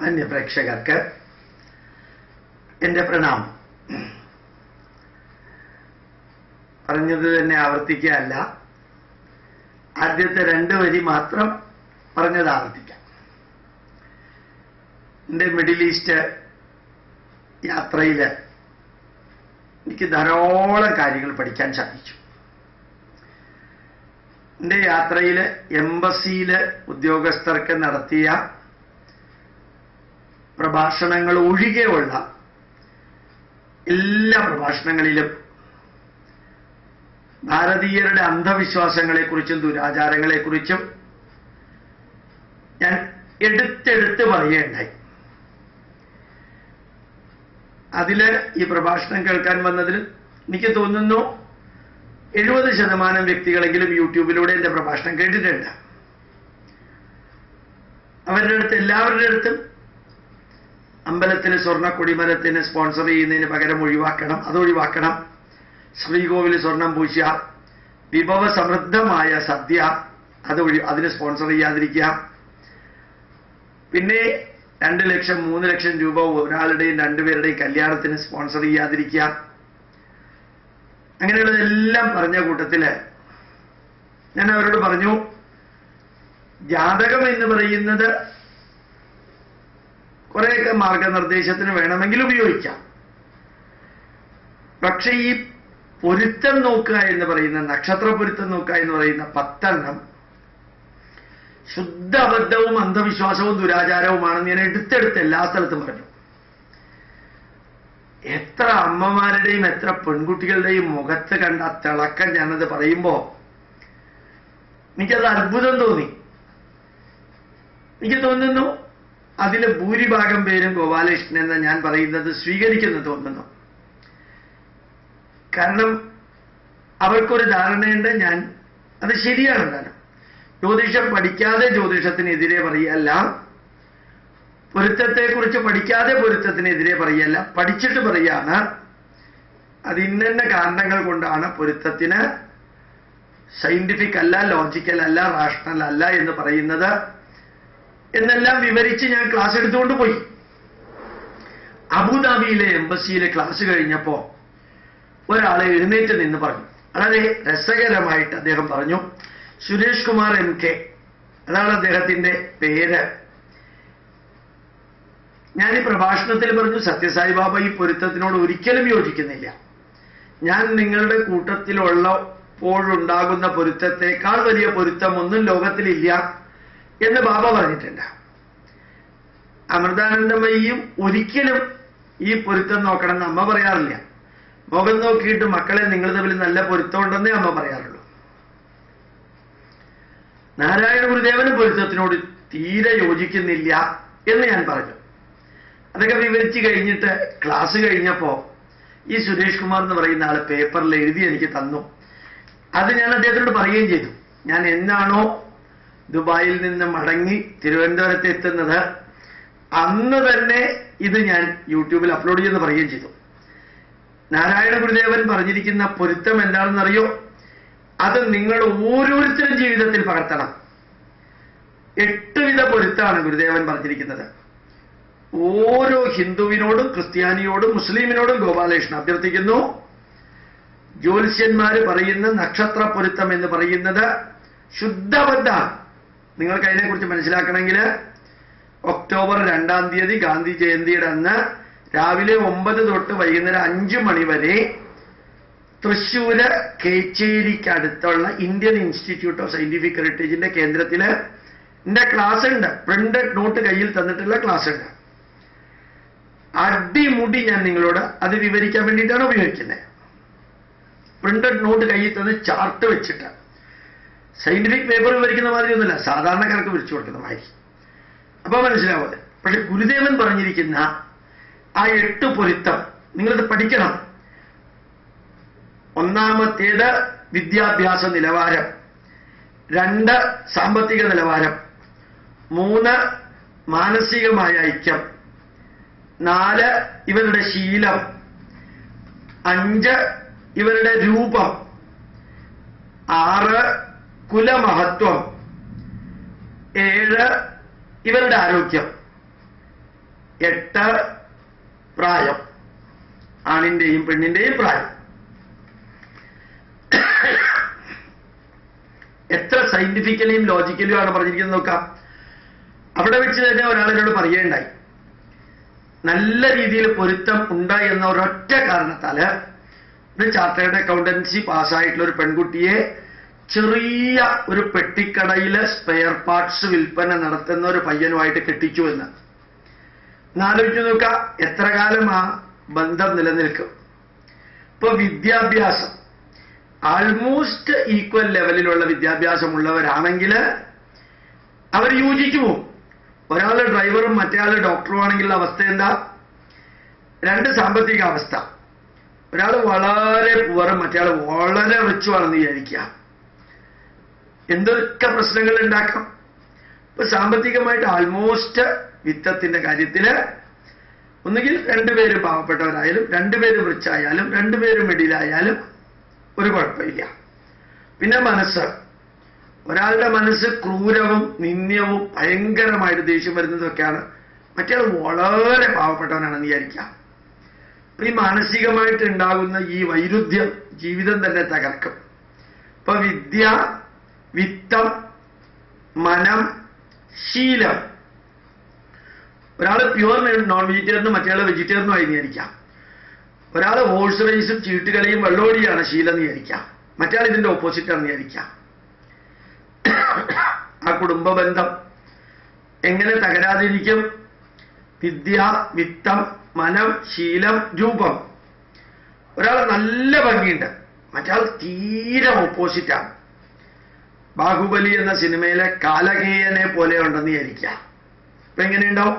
മാന്യ പ്രേക്ഷകർക്ക് എൻ്റെ പ്രണാമം. പറഞ്ഞത് തന്നെ ആവർത്തിക്കുകയല്ല, ആദ്യത്തെ 2 വരി മാത്രം പറഞ്ഞത് ആവർത്തിക്കാം. എൻ്റെ മിഡിൽ ഈസ്റ്റ് യാത്രയിൽ എനിക്ക് ധാരാളം കാര്യങ്ങൾ പഠിക്കാൻ സാധിച്ചു. എൻ്റെ യാത്രയിൽ എംബസിയിൽ ഉദ്യോഗസ്ഥർക്ക് നടത്തിയ പ്രഭാഷണങ്ങൾ ഒഴികെയുള്ള എല്ലാ പ്രഭാഷണങ്ങളിലും ഭാരതീയരുടെ അന്ധവിശ്വാസങ്ങളെക്കുറിച്ചും ദുരാചാരങ്ങളെക്കുറിച്ചും ഞാൻ എടുത്തെടുത്ത് പറയുകയുണ്ടായി. അതില് ഈ പ്രഭാഷണം കേൾക്കാൻ വന്നതിൽ എനിക്ക് തോന്നുന്നു 70% വ്യക്തികളെങ്കിലും യൂട്യൂബിലൂടെ എൻ്റെ പ്രഭാഷണം കേട്ടിട്ടുണ്ട്. അവരുടെ അടുത്ത് എല്ലാവരുടെ അടുത്തും അമ്പലത്തിലെ സ്വർണ്ണ കൊടിമരത്തിന് സ്പോൺസർ ചെയ്യുന്നതിന് പകരം അതൊഴിവാക്കണം, ശ്രീകോവിൽ സ്വർണം പൂശുക, വിഭവ സമൃദ്ധമായ സദ്യ അതിന് സ്പോൺസർ ചെയ്യാതിരിക്കുക, പിന്നെ 2 ലക്ഷം 3 ലക്ഷം രൂപ ഒരാളുടെയും 2 പേരുടെയും കല്യാണത്തിന് സ്പോൺസർ ചെയ്യാതിരിക്കുക, അങ്ങനെയുള്ളതെല്ലാം പറഞ്ഞ കൂട്ടത്തില് ഞാൻ അവരോട് പറഞ്ഞു, ജാതകം എന്ന് പറയുന്നത് കുറേയൊക്കെ മാർഗനിർദ്ദേശത്തിന് വേണമെങ്കിൽ ഉപയോഗിക്കാം. പക്ഷെ ഈ പൊരുത്തം നോക്കുക എന്ന് പറയുന്ന, നക്ഷത്ര പൊരുത്തം നോക്കുക എന്ന് പറയുന്ന 10 എണ്ണം ശുദ്ധ അബദ്ധവും അന്ധവിശ്വാസവും ദുരാചാരവുമാണെന്ന് ഞാൻ എടുത്തെടുത്ത് എല്ലാ സ്ഥലത്തും പറഞ്ഞു. എത്ര അമ്മമാരുടെയും എത്ര പെൺകുട്ടികളുടെയും മുഖത്ത് കണ്ട തിളക്കം ഞാനത് പറയുമ്പോ എനിക്കത് അത്ഭുതം തോന്നി. എനിക്ക് തോന്നുന്നു അതിലെ ഭൂരിഭാഗം പേരും ഗോപാലകൃഷ്ണൻ എന്ന് ഞാൻ പറയുന്നത് സ്വീകരിക്കുന്നു തോന്നുന്നു. കാരണം അവർക്കൊരു ധാരണയുണ്ട്, ഞാൻ അത് ശരിയാണെന്നാണ്. ജ്യോതിഷം പഠിക്കാതെ ജ്യോതിഷത്തിനെതിരെ പറയല്ല, പൊരുത്തത്തെക്കുറിച്ച് പഠിക്കാതെ പൊരുത്തത്തിനെതിരെ പറയല്ല, പഠിച്ചിട്ട് പറയാണ് അത് ഇന്ന കാരണങ്ങൾ കൊണ്ടാണ് പൊരുത്തത്തിന് സയന്റിഫിക് അല്ല, ലോജിക്കൽ അല്ല, റാഷണൽ അല്ല എന്ന് പറയുന്നത് എന്നെല്ലാം വിവരിച്ച് ഞാൻ ക്ലാസ് എടുത്തുകൊണ്ട് പോയി. അബുദാബിയിലെ എംബസിയിലെ ക്ലാസ് കഴിഞ്ഞപ്പോ ഒരാളെ എഴുന്നേറ്റ് നിന്ന് പറഞ്ഞു, വളരെ രസകരമായിട്ട് അദ്ദേഹം പറഞ്ഞു. സുരേഷ് കുമാർ MK, അതാണ് അദ്ദേഹത്തിന്റെ പേര്. ഞാൻ ഈ പ്രഭാഷണത്തിൽ പറഞ്ഞു, സത്യസായിബാബ ഈ പൊരുത്തത്തിനോട് ഒരിക്കലും യോജിക്കുന്നില്ല. ഞാൻ നിങ്ങളുടെ കൂട്ടത്തിലുള്ളപ്പോഴുണ്ടാകുന്ന പൊരുത്തത്തെക്കാൾ വലിയ പൊരുത്തമൊന്നും ലോകത്തിലില്ല എന്ന് ബാബ പറഞ്ഞിട്ടുണ്ട്. അമൃതാനന്ദമയിയും ഒരിക്കലും ഈ പൊരുത്തം നോക്കണം എന്ന് അമ്മ പറയാറില്ല. മുഖം നോക്കിയിട്ട് മക്കളെ നിങ്ങൾ തമ്മിൽ നല്ല പൊരുത്തമുണ്ടെന്നേ അമ്മ പറയാറുള്ളൂ. നാരായണ ഗുരുദേവനും പൊരുത്തത്തിനോട് തീരെ യോജിക്കുന്നില്ല എന്ന് ഞാൻ പറഞ്ഞു. അതൊക്കെ വിവരിച്ച് കഴിഞ്ഞിട്ട് ക്ലാസ് കഴിഞ്ഞപ്പോ ഈ സുരേഷ് കുമാർ എന്ന് പറയുന്ന ആള് പേപ്പറിൽ എഴുതി എനിക്ക് തന്നു. അത് ഞാൻ അദ്ദേഹത്തിനോട് പറയുകയും ചെയ്തു. ഞാൻ എന്നാണോ ദുബായിൽ നിന്ന് മടങ്ങി തിരുവനന്തപുരത്ത് എത്തുന്നത് അന്ന് തന്നെ ഇത് ഞാൻ യൂട്യൂബിൽ അപ്ലോഡ് ചെയ്യുമെന്ന് പറയുകയും ചെയ്തു. നാരായണ ഗുരുദേവൻ പറഞ്ഞിരിക്കുന്ന പൊരുത്തം എന്താണെന്നറിയോ? അത് നിങ്ങൾ ഓരോരുത്തരും ജീവിതത്തിൽ പകർത്തണം. 8 വിധ പൊരുത്താണ് ഗുരുദേവൻ പറഞ്ഞിരിക്കുന്നത്. ഓരോ ഹിന്ദുവിനോടും ക്രിസ്ത്യാനിയോടും മുസ്ലിമിനോടും ഗോപാലകൃഷ്ണൻ അഭ്യർത്ഥിക്കുന്നു, ജ്യോത്സ്യന്മാര് പറയുന്ന നക്ഷത്ര പൊരുത്തം എന്ന് പറയുന്നത് ശുദ്ധബദ്ധാണ്. നിങ്ങൾക്ക് അതിനെക്കുറിച്ച് മനസ്സിലാക്കണമെങ്കിൽ ഒക്ടോബർ 2-ാം തീയതി ഗാന്ധി ജയന്തിയുടെ അന്ന് രാവിലെ 9 തൊട്ട് വൈകുന്നേരം 5 മണി വരെ തൃശ്ശൂര് കേച്ചേരിക്കടുത്തുള്ള ഇന്ത്യൻ ഇൻസ്റ്റിറ്റ്യൂട്ട് ഓഫ് സയന്റിഫിക് ഹെറിറ്റേജിന്റെ കേന്ദ്രത്തില് എന്റെ ക്ലാസ് ഉണ്ട്. പ്രിന്റഡ് നോട്ട് കയ്യിൽ തന്നിട്ടുള്ള ക്ലാസ് ഉണ്ട്. അടിമുടി ഞാൻ നിങ്ങളോട് അത് വിവരിക്കാൻ വേണ്ടിയിട്ടാണ് ഉപയോഗിക്കുന്നത്. പ്രിന്റഡ് നോട്ട് കയ്യിൽ തന്ന് ചാർട്ട് വെച്ചിട്ട്, സയന്റിഫിക് പേപ്പർ വിവരിക്കുന്ന മാതിരി ഒന്നുമില്ല, സാധാരണക്കാർക്ക് വിരിച്ചു കൊടുക്കുന്ന മാതിരി. അപ്പൊ മനസ്സിലാവുന്നത്. പക്ഷെ ഗുരുദേവൻ പറഞ്ഞിരിക്കുന്ന ആ 8 പൊരുത്തം നിങ്ങളത് പഠിക്കണം. ഒന്നാമത്തേത് വിദ്യാഭ്യാസ നിലവാരം, 2 സാമ്പത്തിക നിലവാരം, 3 മാനസികമായ ഐക്യം, 4 ഇവരുടെ ശീലം, 5 ഇവരുടെ രൂപം, 6 കുലമഹത്വം, 7 ഇവരുടെ ആരോഗ്യം, 8 പ്രായം, ആണിന്റെയും പെണ്ണിന്റെയും പ്രായം. എത്ര സയന്റിഫിക്കലിയും ലോജിക്കലിയും ആണ് പറഞ്ഞിരിക്കുന്നത് നോക്കാം. അവിടെ വെച്ച് തന്നെ ഒരാളോട് പറയുകയുണ്ടായി, നല്ല രീതിയിൽ പൊരുത്തം ഉണ്ടായി എന്ന ഒരൊറ്റ കാരണത്താല് ഒരു ചാർട്ടേഡ് അക്കൗണ്ടൻസി പാസ്സായിട്ടുള്ള ഒരു പെൺകുട്ടിയെ ചെറിയ ഒരു പെട്ടിക്കടയില് സ്പെയർ പാർട്സ് വിൽപ്പന നടത്തുന്ന ഒരു പയ്യനുമായിട്ട് കെട്ടിച്ചു എന്ന്. ആലോചിച്ചു നോക്കാം, എത്ര കാലം ആ ബന്ധം നിലനിൽക്കും. ഇപ്പൊ വിദ്യാഭ്യാസം ആൾമോസ്റ്റ് ഈക്വൽ ലെവലിലുള്ള വിദ്യാഭ്യാസമുള്ളവരാണെങ്കിൽ അവർ യോജിച്ചു പോകും. ഒരാൾ ഡ്രൈവറും മറ്റേയാൾ ഡോക്ടറും ആണെങ്കിലുള്ള അവസ്ഥ എന്താ? 2 സാമ്പത്തിക അവസ്ഥ. ഒരാൾ വളരെ പുവറും മറ്റേയാൾ വളരെ റിച്ചുമാണെന്ന് വിചാരിക്കുക, എന്തൊക്കെ പ്രശ്നങ്ങൾ ഉണ്ടാക്കാം. ഇപ്പൊ സാമ്പത്തികമായിട്ട് ആൾമോസ്റ്റ് വിത്തത്തിന്റെ കാര്യത്തില് ഒന്നുകിൽ 2 പേര് പാവപ്പെട്ടവരായാലും 2 പേര് റിച്ചായാലും 2 പേര് മിഡിലായാലും ഒരു കുഴപ്പമില്ല. പിന്നെ മനസ്സ്, ഒരാളുടെ മനസ്സ് ക്രൂരവും നിന്ദ്യവും ഭയങ്കരമായിട്ട് ദേഷ്യം വരുന്നതൊക്കെയാണ്, മറ്റേ വളരെ പാവപ്പെട്ടവനാണെന്ന് വിചാരിക്കാം. അപ്പൊ ഈ മാനസികമായിട്ട് ഉണ്ടാകുന്ന ഈ വൈരുദ്ധ്യം ജീവിതം തന്നെ തകർക്കും. ഇപ്പൊ വിദ്യ, വിത്തം, മനം, ശീലം. ഒരാൾ പ്യുവർ നോൺ വെജിറ്റേറിയനും മറ്റേയാൾ വെജിറ്റേറിയനും ആയി വിചാരിക്കാം. ഒരാൾ ഹോഴ്സ് റേസും ചീട്ടുകളിയും വെള്ളോടിയാണ് ശീലം വിചാരിക്കാം, മറ്റേയാൾ ഇതിന്റെ ഓപ്പോസിറ്റ് ആണെന്ന് വിചാരിക്കാം. ആ കുടുംബ ബന്ധം എങ്ങനെ തകരാതിരിക്കും? വിദ്യ, വിത്തം, മനം, ശീലം, രൂപം. ഒരാൾ നല്ല ഭംഗിയുണ്ട്, മറ്റാൾ തീരെ ഓപ്പോസിറ്റാണ്. ബാഹുബലി എന്ന സിനിമയിലെ കാലകേയനെ പോലെ ഉണ്ടെന്ന് വിചാരിക്കാം. ഇപ്പൊ എങ്ങനെയുണ്ടാവും?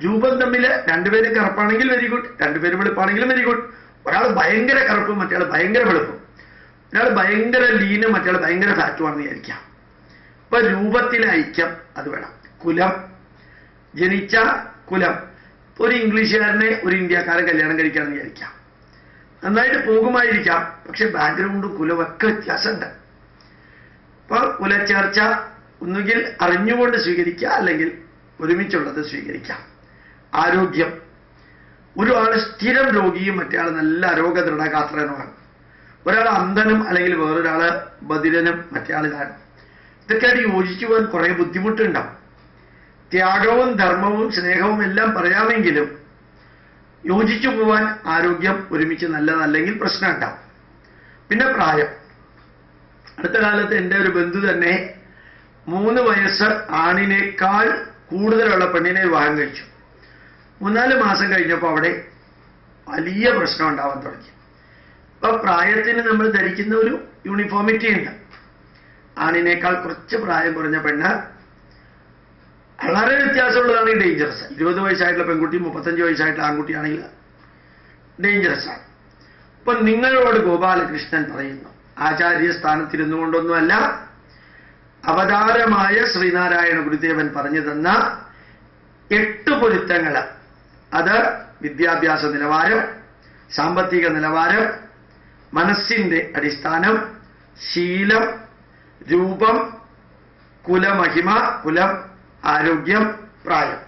രൂപം തമ്മിൽ 2 പേരും കറുപ്പാണെങ്കിൽ വെരി ഗുഡ്, 2 പേരും വെളുപ്പാണെങ്കിലും വെരി ഗുഡ്. ഒരാൾ ഭയങ്കര കറുപ്പും മറ്റയാൾ ഭയങ്കര വെളുപ്പും, ഒരാൾ ഭയങ്കര ലീനും മറ്റയാൾ ഭയങ്കര ഫാറ്റുമാണെന്ന് വിചാരിക്കാം. ഇപ്പൊ രൂപത്തിലെ ഐക്യം അത് വേണം. കുലം, ജനിച്ച കുലം. ഒരു ഇംഗ്ലീഷുകാരനെ ഒരു ഇന്ത്യക്കാരൻ കല്യാണം കഴിക്കാമെന്ന് വിചാരിക്കാം, നന്നായിട്ട് പോകുമായിരിക്കാം, പക്ഷെ ബാക്ക്ഗ്രൗണ്ടും കുലമൊക്കെ വ്യത്യാസമുണ്ട്. ഇപ്പൊ കുലച്ചേർച്ച ഒന്നുകിൽ അറിഞ്ഞുകൊണ്ട് സ്വീകരിക്കുക, അല്ലെങ്കിൽ ഒരുമിച്ചുള്ളത് സ്വീകരിക്കാം. ആരോഗ്യം, ഒരാൾ സ്ഥിരം രോഗിയും മറ്റേയാൾ നല്ല ആരോഗ്യ ദൃഢഗാത്രനുമാണ്. ഒരാൾ അന്ധനും അല്ലെങ്കിൽ വേറൊരാള് ബധിരനും മറ്റേയാൾ ഇതാണ്. ഇതൊക്കെയായിട്ട് യോജിച്ചു പോകാൻ കുറെ ബുദ്ധിമുട്ടുണ്ടാവും. ത്യാഗവും ധർമ്മവും സ്നേഹവും എല്ലാം പറയാമെങ്കിലും യോജിച്ചു പോവാൻ ആരോഗ്യം ഒരുമിച്ച് നല്ലതല്ലെങ്കിൽ പ്രശ്നം ഉണ്ടാവും. പിന്നെ പ്രായം. അടുത്ത കാലത്ത് എൻ്റെ ഒരു ബന്ധു തന്നെ 3 വയസ്സ് ആണിനേക്കാൾ കൂടുതലുള്ള പെണ്ണിനെ വിവാഹം കഴിച്ചു. 3-4 മാസം കഴിഞ്ഞപ്പോൾ അവിടെ വലിയ പ്രശ്നം ഉണ്ടാവാൻ തുടങ്ങി. അപ്പൊ പ്രായത്തിന് നമ്മൾ ധരിക്കുന്ന ഒരു യൂണിഫോമിറ്റി ഉണ്ട്. ആണിനേക്കാൾ കുറച്ച് പ്രായം കുറഞ്ഞ പെണ്ണ് വളരെ വ്യത്യാസമുള്ളതാണെങ്കിൽ ഡേഞ്ചറസ്. 20 വയസ്സായിട്ടുള്ള പെൺകുട്ടി 35 വയസ്സായിട്ടുള്ള ആൺകുട്ടിയാണെങ്കിൽ ഡേഞ്ചറസ് ആണ്. അപ്പൊ നിങ്ങളോട് ഗോപാലകൃഷ്ണൻ പറയുന്നു, ആചാര്യസ്ഥാനത്തിരുന്നു കൊണ്ടൊന്നുമല്ല, അവതാരമായ ശ്രീനാരായണ ഗുരുദേവൻ പറഞ്ഞു തന്ന 8 പൊരുത്തങ്ങൾ, അത് വിദ്യാഭ്യാസ നിലവാരം, സാമ്പത്തിക നിലവാരം, മനസ്സിന്റെ അടിസ്ഥാനം, ശീലം, രൂപം, കുലമഹിമ, കുലം, ആരോഗ്യം, പ്രായം.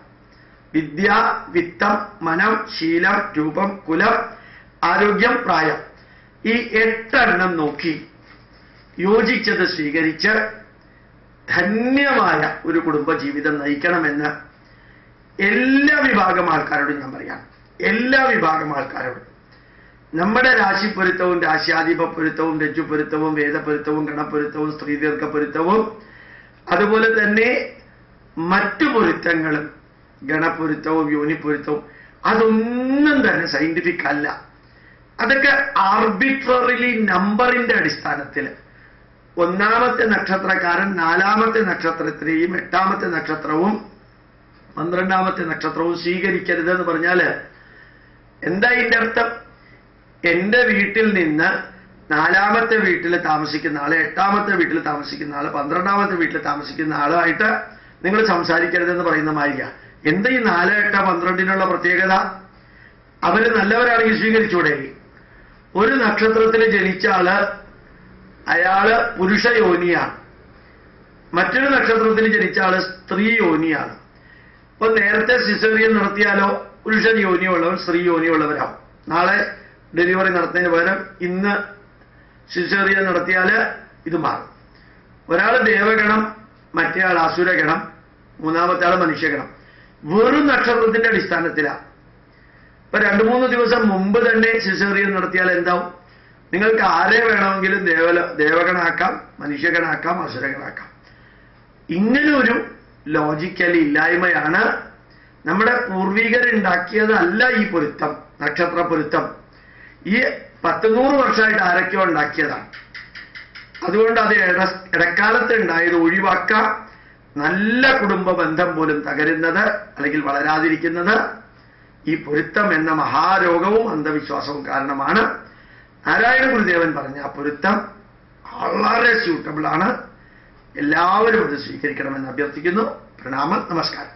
വിദ്യ, വിത്തം, മനം, ശീലം, രൂപം, കുലം, ആരോഗ്യം, പ്രായം. ഈ 8 നോക്കി യോജിച്ചത് സ്വീകരിച്ച് ധന്യമായ ഒരു കുടുംബജീവിതം നയിക്കണമെന്ന് എല്ലാ വിഭാഗം ആൾക്കാരോടും ഞാൻ പറയാം. എല്ലാ വിഭാഗം ആൾക്കാരോടും. നമ്മുടെ രാശിപ്പൊരുത്തവും രാശ്യാധിപ പൊരുത്തവും രജ്ജുപൊരുത്തവും വേദപ്പൊരുത്തവും ഗണപ്പൊരുത്തവും സ്ത്രീദീർഘപ്പൊരുത്തവും അതുപോലെ തന്നെ മറ്റു പൊരുത്തങ്ങളും ഗണപ്പൊരുത്തവും യോനിപ്പൊരുത്തവും അതൊന്നും തന്നെ സയന്റിഫിക് അല്ല. അതൊക്കെ ആർബിട്രറിലി നമ്പറിന്റെ അടിസ്ഥാനത്തിൽ 1-ാമത്തെ നക്ഷത്രക്കാരൻ 4-ാമത്തെ നക്ഷത്രത്തിലെയും 8-ാമത്തെ നക്ഷത്രവും 12-ാമത്തെ നക്ഷത്രവും സ്വീകരിക്കരുതെന്ന് പറഞ്ഞാൽ എന്താ ഇതിന്റെ അർത്ഥം? എന്റെ വീട്ടിൽ നിന്ന് 4-ാമത്തെ വീട്ടിൽ താമസിക്കുന്ന ആള്, 8-ാമത്തെ വീട്ടിൽ താമസിക്കുന്ന ആള്, 12-ാമത്തെ വീട്ടിൽ താമസിക്കുന്ന ആളുമായിട്ട് നിങ്ങൾ സംസാരിക്കരുതെന്ന് പറയുന്ന മാതിരിയ. എന്താ ഈ 4, 8, 12 പ്രത്യേകത? അവര് നല്ലവരാണെങ്കിൽ സ്വീകരിച്ചൂടെ? ഒരു നക്ഷത്രത്തിൽ ജനിച്ച ആള് അയാള് പുരുഷ യോനിയാണ്, മറ്റൊരു നക്ഷത്രത്തിൽ ജനിച്ച ആള് സ്ത്രീ യോനിയാണ്. ഇപ്പൊ നേരത്തെ സിസേറിയൻ നടത്തിയാലോ പുരുഷൻ യോനിയുള്ളവർ സ്ത്രീ യോനിയുള്ളവരാവും. നാളെ ഡെലിവറി നടത്തുന്നതിന് പകരം ഇന്ന് സിസേറിയൻ നടത്തിയാൽ ഇത് മാറും. ഒരാൾ ദേവഗണം, മറ്റേ ആൾ അസുരഗണം, മൂന്നാമത്തെ ആൾ മനുഷ്യഗണം. വെറും നക്ഷത്രത്തിന്റെ അടിസ്ഥാനത്തിലാണ്. ഇപ്പൊ 2-3 ദിവസം മുമ്പ് തന്നെ സിസേറിയൻ നടത്തിയാൽ എന്താവും? നിങ്ങൾക്ക് ആരെ വേണമെങ്കിലും ദേവഗണാക്കാം, മനുഷ്യഗണാക്കാം, അസുരഗണാക്കാം. ഇങ്ങനെ ഒരു ലോജിക്കൽ ഇല്ലായ്മയാണ്. നമ്മുടെ പൂർവികരുണ്ടാക്കിയതല്ല ഈ പൊരുത്തം, നക്ഷത്ര പൊരുത്തം. ഈ 10-100 വർഷമായിട്ട് ആരൊക്കെയോ ഉണ്ടാക്കിയതാണ്. അതുകൊണ്ട് അത് ഇടക്കാലത്ത് ഉണ്ടായത് ഒഴിവാക്കാം. നല്ല കുടുംബ ബന്ധം പോലും തകരുന്നത് അല്ലെങ്കിൽ വളരാതിരിക്കുന്നത് ഈ പൊരുത്തം എന്ന മഹാരോഗവും അന്ധവിശ്വാസവും കാരണമാണ്. നാരായണ ഗുരുദേവൻ പറഞ്ഞ ആ പൊരുത്തം വളരെ സ്യൂട്ടബിൾ ആണ്. എല്ലാവരും അത് സ്വീകരിക്കണമെന്ന് അഭ്യർത്ഥിക്കുന്നു. പ്രണാമം, നമസ്കാരം.